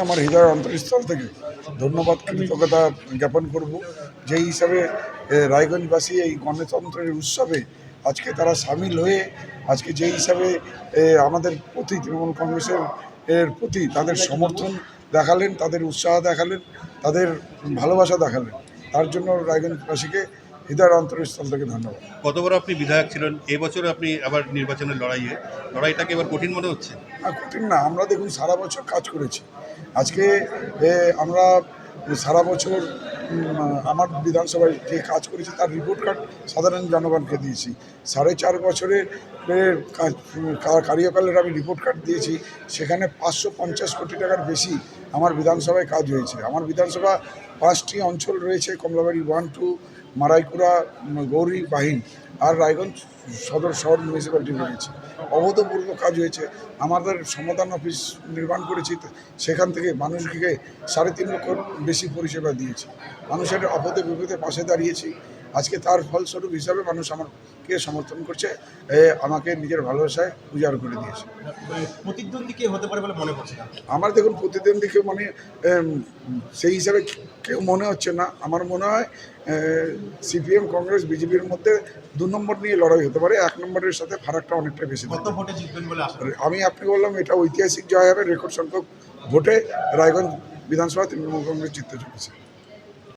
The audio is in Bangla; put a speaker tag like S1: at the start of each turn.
S1: আমার হৃদয়ের অন্তঃস্থল থেকে ধন্যবাদ কৃতজ্ঞতা জ্ঞাপন করব। যেই হিসাবে রায়গঞ্জবাসী এই গণতন্ত্রের উৎসবে আজকে তারা সামিল হয়ে আজকে যেই হিসাবে আমাদের প্রতি তৃণমূল কংগ্রেসের প্রতি তাদের সমর্থন দেখালেন, তাদের উৎসাহ দেখালেন, তাদের ভালোবাসা দেখালেন, তার জন্য রায়গঞ্জবাসীকে হৃদয়ের অন্তঃস্থল থেকে ধন্যবাদ।
S2: কতবার আপনি বিধায়ক ছিলেন, এবছর আপনি আবার নির্বাচনের লড়াইটাকে এবার কঠিন মনে হচ্ছে?
S1: কঠিন না, আমরা দেখুন সারা বছর কাজ করেছি। আজকে আমরা সারা বছর আমার বিধানসভায় যে কাজ করেছি তার রিপোর্ট কার্ড সাধারণ জনগণকে দিয়েছি। 4.5 বছরের কার্যকালের আমি রিপোর্ট কার্ড দিয়েছি। সেখানে 550 কোটি টাকার বেশি আমার বিধানসভায় কাজ হয়েছে। আমার বিধানসভা 5টি অঞ্চল রয়েছে, কমলাবাড়ি 1, 2, মারাইকুড়া, গৌরী, বাহিন আর রায়গঞ্জ সদর শহর মিউনিসিপ্যালিটি রয়েছে। অভূতপূর্ব কাজ হয়েছে। আমাদের সমাধান অফিস নির্মাণ করেছি, সেখান থেকে মানুষকে 3.5 লক্ষ বেশি পরিষেবা দিয়েছি। মানুষের আপদে বিপদে পাশে দাঁড়িয়েছি। আজকে তার ফলস্বরূপ হিসাবে মানুষ আমাকে সমর্থন করছে, আমাকে নিজের ভালোবাসায় উজাড় করে দিয়েছে।
S3: প্রতিদ্বন্দ্বী কে হতে পারে বলে মনে করছেন?
S1: আমার দেখুন প্রতিদ্বন্দ্বীকে সেই হিসাবে কেউ মনে হচ্ছে না। আমার মনে হয় সিপিএম, কংগ্রেস, বিজেপির মধ্যে 2 নম্বর নিয়ে লড়াই হতে পারে। 1 নম্বরের সাথে ফারাকটা অনেকটা বেশি।
S3: কত ভোটে জিতবেন বলে আশা?
S1: আমি আপনি বললাম এটা ঐতিহাসিক জয় হবে। রেকর্ড সংখ্যক ভোটে রায়গঞ্জ বিধানসভা তৃণমূল কংগ্রেস জিততে চলেছে।